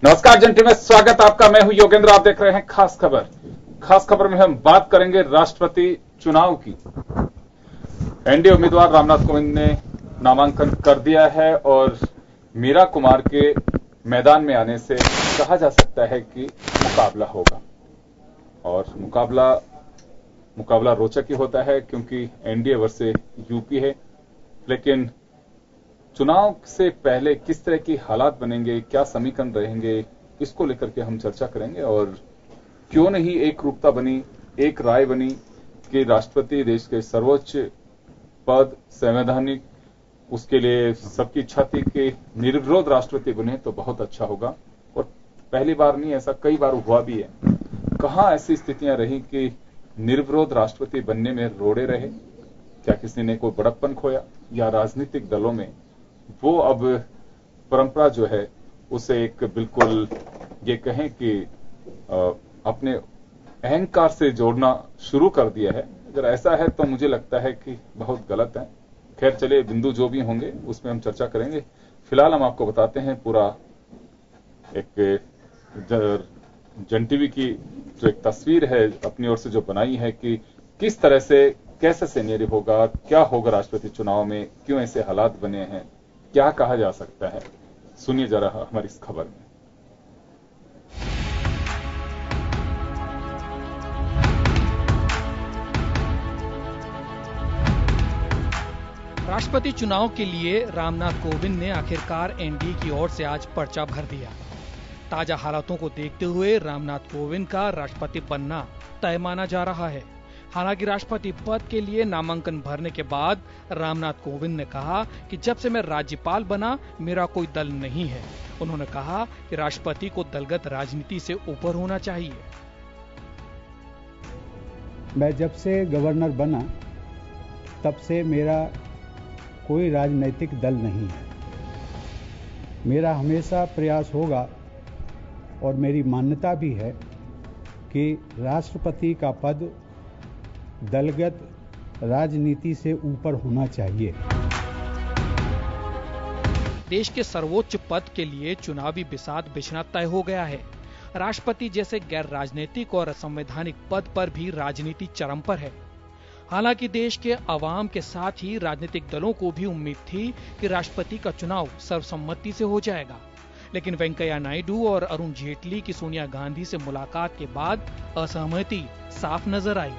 नमस्कार जंटी में स्वागत आपका। मैं हूं योगेंद्र। आप देख रहे हैं खास खबर। खास खबर में हम बात करेंगे राष्ट्रपति चुनाव की। एनडीए उम्मीदवार रामनाथ कोविंद ने नामांकन कर दिया है और मीरा कुमार के मैदान में आने से कहा जा सकता है कि मुकाबला होगा और मुकाबला रोचक ही होता है क्योंकि एनडीए वर्सेस यूपी है। लेकिन चुनाव से पहले किस तरह की हालात बनेंगे, क्या समीकरण रहेंगे, इसको लेकर के हम चर्चा करेंगे। और क्यों नहीं एक रूपता बनी, एक राय बनी कि राष्ट्रपति देश के सर्वोच्च पद संवैधानिक, उसके लिए सबकी इच्छा थी कि निर्विरोध राष्ट्रपति बने तो बहुत अच्छा होगा। और पहली बार नहीं, ऐसा कई बार हुआ भी है। कहां ऐसी स्थितियां रही कि निर्विरोध राष्ट्रपति बनने में रोड़े रहे? क्या किसी ने कोई बड़प्पन खोया या राजनीतिक दलों में वो अब परंपरा जो है उसे एक बिल्कुल ये कहें कि अपने अहंकार से जोड़ना शुरू कर दिया है? अगर ऐसा है तो मुझे लगता है कि बहुत गलत है। खैर चलिए, बिंदु जो भी होंगे उसमें हम चर्चा करेंगे। फिलहाल हम आपको बताते हैं पूरा एक जन टीवी की जो एक तस्वीर है अपनी ओर से जो बनाई है कि किस तरह से कैसे सिनेरियो होगा, क्या होगा राष्ट्रपति चुनाव में, क्यों ऐसे हालात बने हैं, क्या कहा जा सकता है। सुनिए जरा हमारी इस खबर में। राष्ट्रपति चुनाव के लिए रामनाथ कोविंद ने आखिरकार एनडीए की ओर से आज पर्चा भर दिया। ताजा हालातों को देखते हुए रामनाथ कोविंद का राष्ट्रपति बनना तय माना जा रहा है। हालांकि राष्ट्रपति पद के लिए नामांकन भरने के बाद रामनाथ कोविंद ने कहा कि जब से मैं राज्यपाल बना मेरा कोई दल नहीं है। उन्होंने कहा कि राष्ट्रपति को दलगत राजनीति से ऊपर होना चाहिए। मैं जब से गवर्नर बना तब से मेरा कोई राजनीतिक दल नहीं है। मेरा हमेशा प्रयास होगा और मेरी मान्यता भी है कि राष्ट्रपति का पद दलगत राजनीति से ऊपर होना चाहिए। देश के सर्वोच्च पद के लिए चुनावी बिसात बिछना तय हो गया है। राष्ट्रपति जैसे गैर राजनीतिक और असंवैधानिक पद पर भी राजनीति चरम पर है। हालांकि देश के अवाम के साथ ही राजनीतिक दलों को भी उम्मीद थी कि राष्ट्रपति का चुनाव सर्वसम्मति से हो जाएगा। लेकिन वेंकैया नायडू और अरुण जेटली की सोनिया गांधी से मुलाकात के बाद असहमति साफ नजर आई।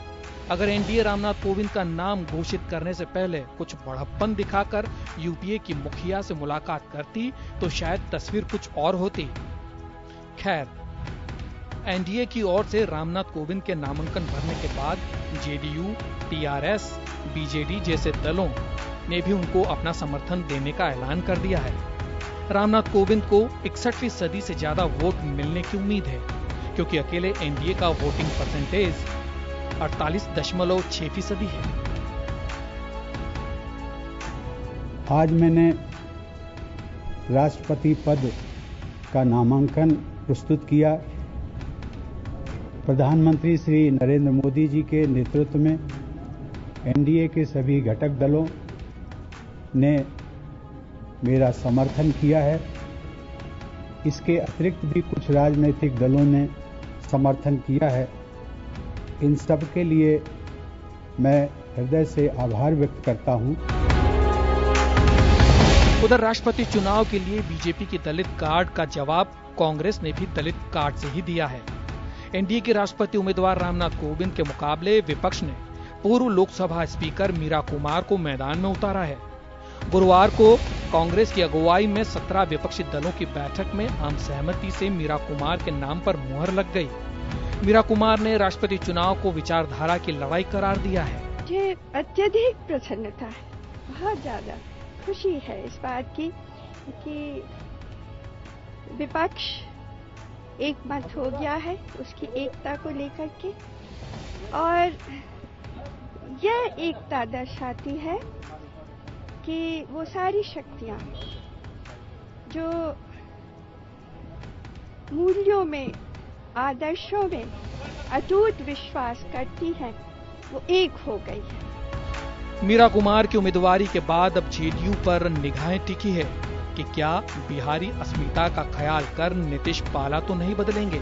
अगर एनडीए रामनाथ कोविंद का नाम घोषित करने से पहले कुछ बड़प्पन दिखाकर यूपीए की मुखिया से मुलाकात करती तो शायद तस्वीर कुछ और होती। खैर, एनडीए की ओर से रामनाथ कोविंद के नामांकन भरने के बाद जेडीयू, टीआरएस, बीजेडी जैसे दलों ने भी उनको अपना समर्थन देने का ऐलान कर दिया है। रामनाथ कोविंद को 61वीं सदी से ज्यादा वोट मिलने की उम्मीद है क्योंकि अकेले एनडीए का वोटिंग परसेंटेज 48.6% है। आज मैंने राष्ट्रपति पद का नामांकन प्रस्तुत किया। प्रधानमंत्री श्री नरेंद्र मोदी जी के नेतृत्व में एनडीए के सभी घटक दलों ने मेरा समर्थन किया है। इसके अतिरिक्त भी कुछ राजनीतिक दलों ने समर्थन किया है। इन सब के लिए मैं हृदय से आभार व्यक्त करता हूं। उधर राष्ट्रपति चुनाव के लिए बीजेपी की दलित कार्ड का जवाब कांग्रेस ने भी दलित कार्ड से ही दिया है। एनडीए के राष्ट्रपति उम्मीदवार रामनाथ कोविंद के मुकाबले विपक्ष ने पूर्व लोकसभा स्पीकर मीरा कुमार को मैदान में उतारा है। गुरुवार को कांग्रेस की अगुवाई में 17 विपक्षी दलों की बैठक में आम सहमति से मीरा कुमार के नाम पर मुहर लग गई। मीरा कुमार ने राष्ट्रपति चुनाव को विचारधारा की लड़ाई करार दिया है। मुझे अत्यधिक प्रसन्नता है, बहुत ज्यादा खुशी है इस बात की कि विपक्ष एक मत हो गया है उसकी एकता को लेकर के, और यह एकता दर्शाती है कि वो सारी शक्तियां जो मूल्यों में, आदर्शों में अटूट विश्वास करती हैं वो एक हो गई है। मीरा कुमार की उम्मीदवारी के बाद अब जेडीयू पर निगाहें टिकी है कि क्या बिहारी अस्मिता का ख्याल कर नीतीश पाला तो नहीं बदलेंगे।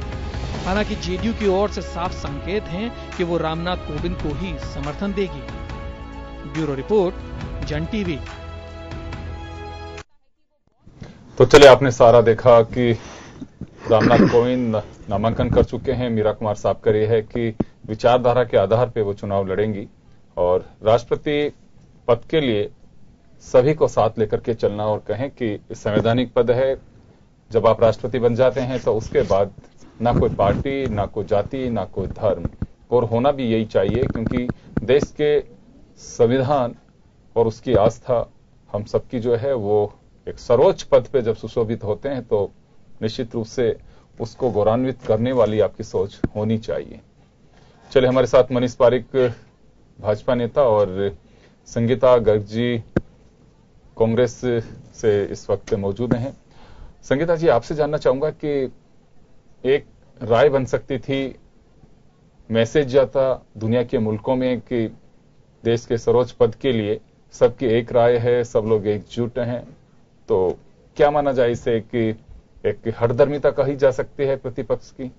हालांकि जेडीयू की ओर से साफ संकेत हैं कि वो रामनाथ कोविंद को ही समर्थन देगी। ब्यूरो रिपोर्ट, जन टीवी। तो चलिए, आपने सारा देखा कि रामनाथ कोविंद नामांकन कर चुके हैं। मीरा कुमार साहब का यह है कि विचारधारा के आधार पर वो चुनाव लड़ेंगी और राष्ट्रपति पद के लिए सभी को साथ लेकर के चलना और कहें कि संवैधानिक पद है। जब आप राष्ट्रपति बन जाते हैं तो उसके बाद ना कोई पार्टी, ना कोई जाति, ना कोई धर्म, और होना भी यही चाहिए, क्योंकि देश के संविधान और उसकी आस्था हम सबकी जो है वो एक सर्वोच्च पद पे जब सुशोभित होते हैं तो निश्चित रूप से उसको गौरवान्वित करने वाली आपकी सोच होनी चाहिए। चलिए, हमारे साथ मनीष पारिक भाजपा नेता और संगीता गर्ग जी कांग्रेस से इस वक्त मौजूद हैं। संगीता जी, आपसे जानना चाहूंगा कि एक राय बन सकती थी, मैसेज जाता दुनिया के मुल्कों में कि देश के सर्वोच्च पद के लिए सबकी एक राय है, सब लोग एकजुट हैं, तो क्या माना जाए इसे कि एक हठधर्मिता कही जा सकती है प्रतिपक्ष की?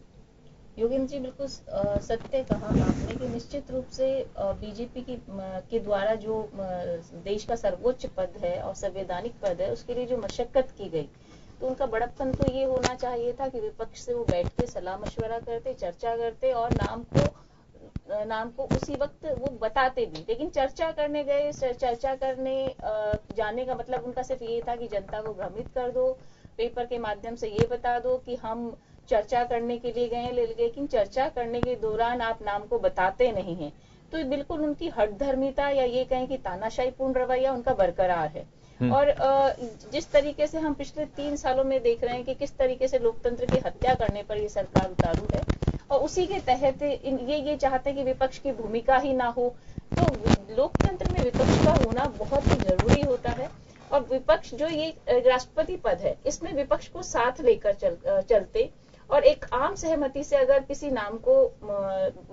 योगेंद्र जी, बिल्कुल सत्य कहा आपने कि निश्चित रूप से बीजेपी के द्वारा जो देश का सर्वोच्च पद है और संवैधानिक पद है उसके लिए जो मशक्कत की गई, तो उनका बड़प्पन तो ये होना चाहिए था कि विपक्ष से वो बैठ के सलाह मशवरा करते, चर्चा करते और नाम को उसी वक्त वो बताते भी। लेकिन चर्चा करने गए, चर्चा करने जाने का मतलब उनका सिर्फ ये था कि जनता को भ्रमित कर दो, पेपर के माध्यम से ये बता दो कि हम चर्चा करने के लिए गए, लेकिन चर्चा करने के दौरान आप नाम को बताते नहीं हैं। तो बिल्कुल उनकी हठधर्मिता या ये कहें कि तानाशाहीपूर्ण रवैया उनका बरकरार है। और जिस तरीके से हम पिछले 3 सालों में देख रहे हैं कि किस तरीके से लोकतंत्र की हत्या करने पर ये सरकार उतारू है, और उसी के तहत ये चाहते हैं कि विपक्ष की भूमिका ही ना हो। तो लोकतंत्र में विपक्ष का होना बहुत ही जरूरी होता है। और विपक्ष जो ये राष्ट्रपति पद है, इसमें विपक्ष को साथ लेकर चलते और एक आम सहमति से अगर किसी नाम को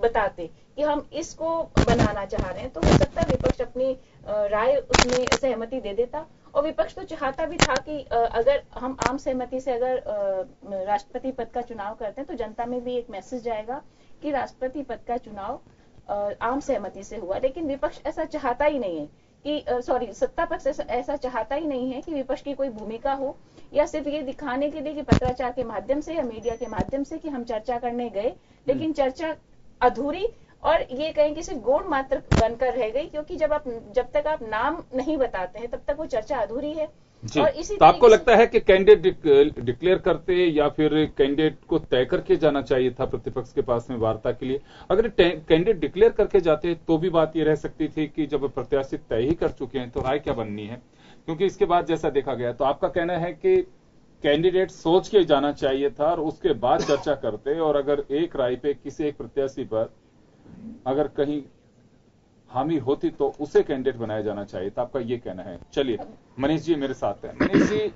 बताते कि हम इसको बनाना चाह रहे हैं, तो हो सकता है विपक्ष अपनी राय उसमें सहमति दे देता। और विपक्ष तो चाहता भी था कि अगर हम आम सहमति से अगर राष्ट्रपति पद का चुनाव करते हैं तो जनता में भी एक मैसेज जाएगा कि राष्ट्रपति पद का चुनाव आम सहमति से हुआ। लेकिन विपक्ष ऐसा चाहता ही नहीं है कि सत्ता पक्ष ऐसा चाहता ही नहीं है कि विपक्ष की कोई भूमिका हो, या सिर्फ ये दिखाने के लिए कि पत्राचार के माध्यम से या मीडिया के माध्यम से कि हम चर्चा करने गए, लेकिन चर्चा अधूरी और ये कहें कि सिर्फ गौण मात्र बनकर रह गई, क्योंकि जब तक आप नाम नहीं बताते हैं तब तक वो चर्चा अधूरी है। और इसी तो आपको लगता है कि कैंडिडेट डिक्लेयर करते या फिर कैंडिडेट को तय करके जाना चाहिए था प्रतिपक्ष के पास में वार्ता के लिए? अगर कैंडिडेट डिक्लेयर करके जाते तो भी बात ये रह सकती थी कि जब प्रत्याशी तय ही कर चुके हैं तो राय क्या बननी है, क्योंकि इसके बाद जैसा देखा गया। तो आपका कहना है कि कैंडिडेट सोच के जाना चाहिए था और उसके बाद चर्चा करते, और अगर एक राय पे किसी एक प्रत्याशी पर अगर कहीं हामी होती तो उसे कैंडिडेट बनाया जाना चाहिए था, आपका ये कहना है। चलिए, मनीष जी मेरे साथ है। मनीष जी,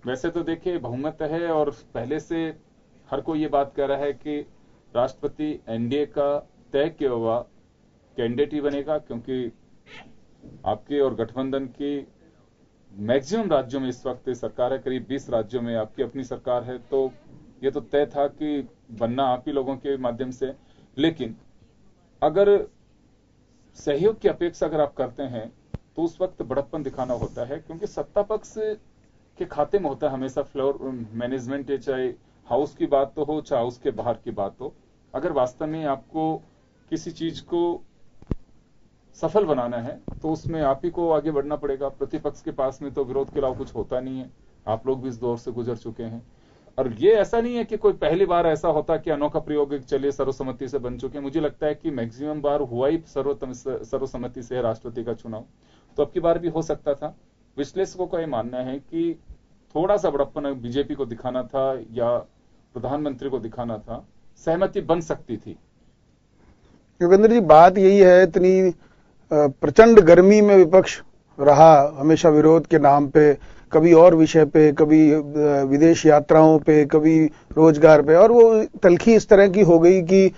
वैसे तो देखिए बहुमत है और पहले से हर कोई ये बात कह रहा है कि राष्ट्रपति एनडीए का तय किया हुआ कैंडिडेट ही बनेगा, क्योंकि आपके और गठबंधन की मैक्सिमम राज्यों में इस वक्त सरकार है, करीब 20 राज्यों में आपकी अपनी सरकार है, तो ये तो तय था कि बनना आप ही लोगों के माध्यम से। लेकिन अगर सहयोग की अपेक्षा अगर आप करते हैं तो उस वक्त बड़प्पन दिखाना होता है, क्योंकि सत्ता पक्ष के खाते में होता है हमेशा फ्लोर मैनेजमेंट, चाहे हाउस की बात तो हो चाहे हाउस के बाहर की बात हो। अगर वास्तव में आपको किसी चीज को सफल बनाना है तो उसमें आप ही को आगे बढ़ना पड़ेगा। प्रतिपक्ष के पास में तो विरोध के अलावा कुछ होता नहीं है, आप लोग भी इस दौर से गुजर चुके हैं। और ये ऐसा नहीं है कि कोई पहली बार ऐसा होता कि अनोखा प्रयोग चलिए सर्वसम्मति से बन चुके हैं। मुझे लगता है कि मैक्सिमम बार हुआ ही सर्वसम्मति से राष्ट्रपति का चुनाव, तो अब की बार भी हो सकता था। विश्लेषकों का यह मानना है कि थोड़ा सा बड़प्पन बीजेपी को दिखाना था या प्रधानमंत्री को दिखाना था, सहमति बन सकती थी। योगेंद्र जी, बात यही है, इतनी प्रचंड गर्मी में विपक्ष रहा हमेशा विरोध के नाम पे, कभी और विषय पे, कभी विदेश यात्राओं पे, कभी रोजगार पे, और वो तलखी इस तरह की हो गई कि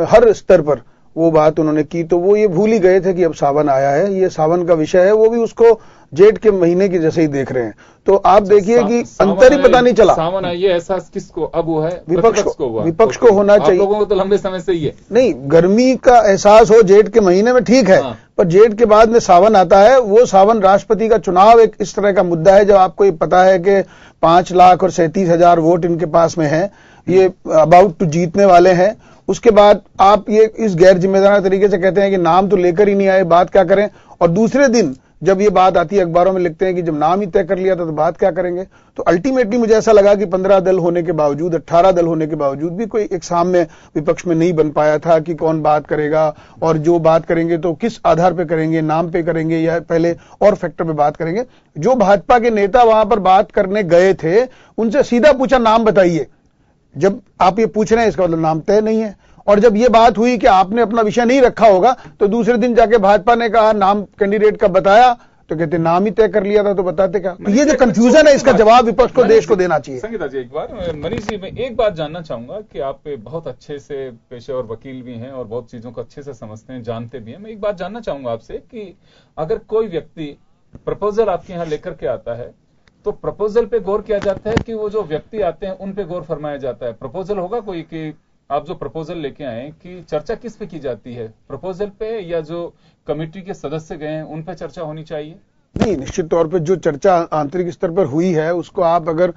हर स्तर पर वो बात उन्होंने की, तो वो ये भूल ही गए थे कि अब सावन आया है, ये सावन का विषय है। वो भी उसको जेठ के महीने की जैसे ही देख रहे हैं। तो आप देखिए कि अंतर ही पता नहीं चला। सावन है, ये एहसास किसको अब वो है? विपक्ष को हुआ। विपक्ष को होना चाहिए। आप लोगों को तो लंबे समय से ही है। नहीं, गर्मी का एहसास हो जेठ के महीने में ठीक है, पर जेठ के बाद में सावन आता है। वो सावन राष्ट्रपति का चुनाव एक इस तरह का मुद्दा है जब आपको ये पता है कि 5,37,000 वोट इनके पास में है, ये अबाउट टू जीतने वाले हैं। उसके बाद आप ये इस गैर जिम्मेदार तरीके से कहते हैं कि नाम तो लेकर ही नहीं आए, बात क्या करें। और दूसरे दिन जब ये बात आती है अखबारों में लिखते हैं कि जब नाम ही तय कर लिया था तो बात क्या करेंगे। तो अल्टीमेटली मुझे ऐसा लगा कि 15 दल होने के बावजूद, 18 दल होने के बावजूद भी कोई एक सामने विपक्ष में नहीं बन पाया था कि कौन बात करेगा, और जो बात करेंगे तो किस आधार पे करेंगे, नाम पे करेंगे या पहले और फैक्टर पे बात करेंगे। जो भाजपा के नेता वहां पर बात करने गए थे उनसे सीधा पूछा नाम बताइए। जब आप ये पूछ रहे हैं इसका मतलब नाम तय नहीं है। और जब ये बात हुई कि आपने अपना विषय नहीं रखा होगा तो दूसरे दिन जाके भाजपा ने कहा नाम कैंडिडेट का बताया, तो कहते नाम ही तय कर लिया था तो बताते क्या। तो ये जो कंफ्यूजन है इसका जवाब विपक्ष को, देश को देना चाहिए। संगीता जी, एक बार मनीष जी, मैं एक बात जानना चाहूंगा कि आप बहुत अच्छे से पेशेवर वकील भी हैं और बहुत चीजों को अच्छे से समझते हैं, जानते भी हैं। मैं एक बात जानना चाहूंगा आपसे कि अगर कोई व्यक्ति प्रपोजल आपके यहाँ लेकर के आता है तो प्रपोजल पे गौर किया जाता है कि वो जो व्यक्ति आते हैं उन पे गौर फरमाया जाता है? प्रपोजल होगा कोई कि आप जो प्रपोजल लेके आए कि चर्चा किस पे की जाती है, प्रपोजल पे या जो कमेटी के सदस्य गए हैं उन पे चर्चा होनी चाहिए? नहीं, निश्चित तौर पे जो चर्चा आंतरिक स्तर पर हुई है उसको आप अगर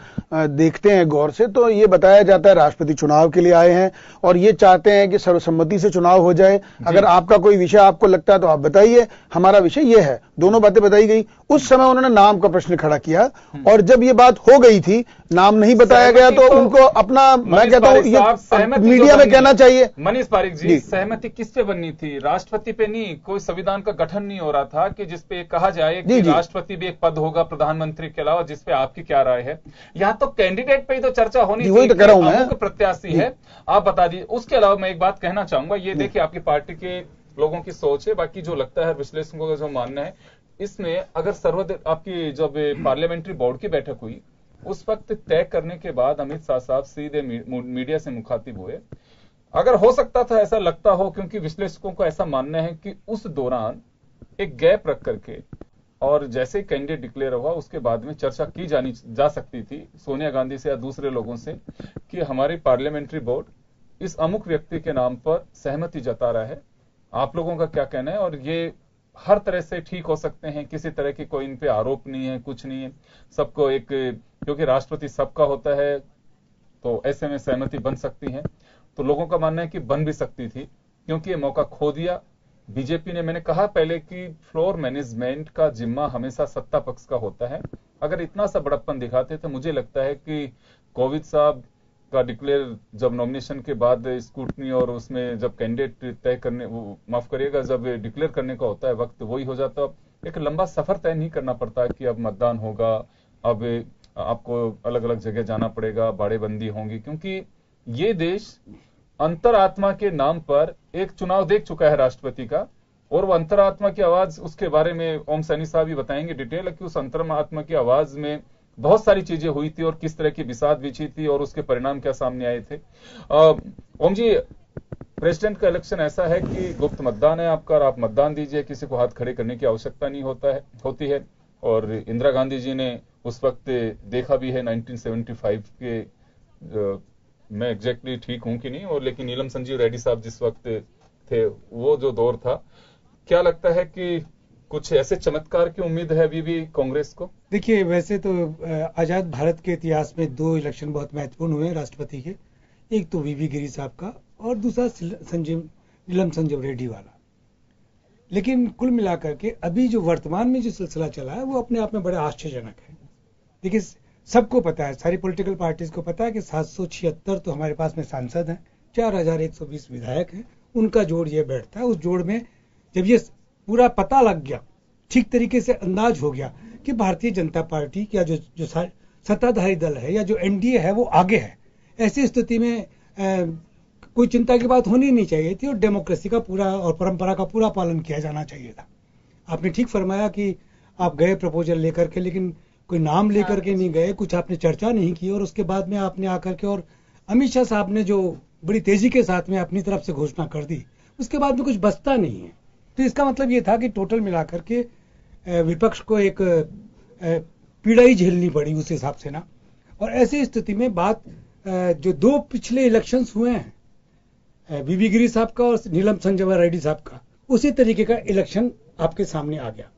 देखते हैं गौर से तो ये बताया जाता है राष्ट्रपति चुनाव के लिए आए हैं और ये चाहते हैं कि सर्वसम्मति से चुनाव हो जाए। अगर आपका कोई विषय आपको लगता है तो आप बताइए, हमारा विषय ये है। दोनों बातें बताई गई। उस समय उन्होंने नाम का प्रश्न खड़ा किया और जब ये बात हो गई थी, नाम नहीं बताया गया तो उनको अपना, मैं कहता हूं ये मीडिया में कहना चाहिए। मनीष पारिक जी, सहमति किस पे बननी थी? राष्ट्रपति पे नहीं, कोई संविधान का गठन नहीं हो रहा था कि जिसपे कहा जाए कि राष्ट्रपति भी एक पद होगा प्रधानमंत्री के अलावा, जिसपे आपकी क्या राय है। यहाँ तो कैंडिडेट पे ही तो चर्चा होनी थी। वही तो कह रहा हूं मैं, प्रत्याशी है, आप बता दीजिए। उसके अलावा मैं एक बात कहना चाहूंगा, ये देखिए आपकी पार्टी के लोगों की सोच है, बाकी जो लगता है विश्लेषकों का जो मानना है, इसमें अगर आपकी जब पार्लियामेंट्री बोर्ड की बैठक हुई उस वक्त तय करने के बाद अमित शाह साहब सीधे मीडिया से मुखातिब हुए। अगर हो सकता था ऐसा लगता हो, क्योंकि विश्लेषकों का ऐसा मानना है कि उस दौरान एक गैप रख करके और जैसे ही कैंडिडेट डिक्लेयर हुआ उसके बाद में चर्चा की जा सकती थी सोनिया गांधी से या दूसरे लोगों से कि हमारी पार्लियामेंट्री बोर्ड इस अमुक व्यक्ति के नाम पर सहमति जता रहा है, आप लोगों का क्या कहना है। और ये हर तरह से ठीक हो सकते हैं, किसी तरह की कोई इन पे आरोप नहीं है, कुछ नहीं है, सबको एक, क्योंकि राष्ट्रपति सबका होता है तो ऐसे में सहमति बन सकती है। तो लोगों का मानना है कि बन भी सकती थी, क्योंकि ये मौका खो दिया बीजेपी ने। मैंने कहा पहले कि फ्लोर मैनेजमेंट का जिम्मा हमेशा सत्ता पक्ष का होता है। अगर इतना सा बड़प्पन दिखाते तो मुझे लगता है कि कोविंद साहब का डिक्लेयर जब नॉमिनेशन के बाद स्क्रूटनी और उसमें जब कैंडिडेट तय करने, माफ करिएगा, जब डिक्लेयर करने का होता है वक्त वही हो जाता। एक लंबा सफर तय नहीं करना पड़ता कि अब मतदान होगा, अब आपको अलग अलग जगह जाना पड़ेगा, बाड़ेबंदी होंगी, क्योंकि ये देश अंतरात्मा के नाम पर एक चुनाव देख चुका है राष्ट्रपति का। और वो अंतरात्मा की आवाज, उसके बारे में ओम सैनी साहब भी बताएंगे डिटेल कि उस अंतरात्मा की आवाज में बहुत सारी चीजें हुई थी और किस तरह की बिसात बिछी थी और उसके परिणाम क्या सामने आए थे। ओम जी, प्रेसिडेंट का इलेक्शन ऐसा है कि गुप्त मतदान है आपका और आप मतदान दीजिए, किसी को हाथ खड़े करने की आवश्यकता नहीं होती है। और इंदिरा गांधी जी ने उस वक्त देखा भी है 1975 के, मैं एग्जैक्टली ठीक हूं कि नहीं, और लेकिन नीलम संजीव रेड्डी साहब जिस वक्त थे वो जो दौर था, क्या लगता है कि कुछ ऐसे चमत्कार की उम्मीद है अभी भी कांग्रेस को? देखिए, वैसे तो आजाद भारत के इतिहास में 2 इलेक्शन बहुत महत्वपूर्ण हुए राष्ट्रपति के। एक तो वीवी गिरी साहब का और दूसरा नीलम संजीव रेड्डी वाला। लेकिन कुल मिलाकर के अभी जो वर्तमान में जो सिलसिला चला है वो अपने आप में बड़ा आश्चर्यजनक है। देखिए, सबको पता है, सारी पॉलिटिकल पार्टीज को पता है कि 776 तो हमारे पास में सांसद हैं, 4120 विधायक हैं, उनका जोड़ ये बैठता है। उस जोड़ में जब ये पूरा पता लग गया, ठीक तरीके से अंदाज हो गया कि भारतीय जनता पार्टी या जो सत्ताधारी दल है या जो एनडीए है वो आगे है, ऐसी स्थिति में कोई चिंता की बात होनी नहीं चाहिए थी और डेमोक्रेसी का पूरा और परंपरा का पूरा पालन किया जाना चाहिए था। आपने ठीक फरमाया कि आप गए प्रपोजल लेकर के, लेकिन कोई नाम लेकर के नहीं गए, कुछ आपने चर्चा नहीं की और उसके बाद में आपने आकर के, और अमित शाह साहब ने जो बड़ी तेजी के साथ में अपनी तरफ से घोषणा कर दी, उसके बाद में कुछ बचता नहीं है। तो इसका मतलब ये था कि टोटल मिलाकर के विपक्ष को एक पीड़ा ही झेलनी पड़ी उस हिसाब से ना। और ऐसी स्थिति में बात जो दो पिछले इलेक्शंस हुए हैं वीवी गिरी साहब का और नीलम संजय रेड्डी साहब का, उसी तरीके का इलेक्शन आपके सामने आ गया।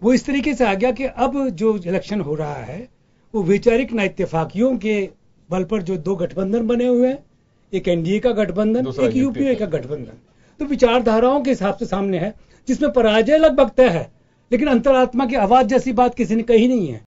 वो इस तरीके से आ गया कि अब जो इलेक्शन हो रहा है वो वैचारिक नाइत्तेफाकियों के बल पर जो दो गठबंधन बने हुए हैं, एक एनडीए का गठबंधन, एक यूपीए का गठबंधन, तो विचारधाराओं के हिसाब से सामने है, जिसमें पराजय लगभग तय है, लेकिन अंतरात्मा की आवाज जैसी बात किसी ने कही नहीं है।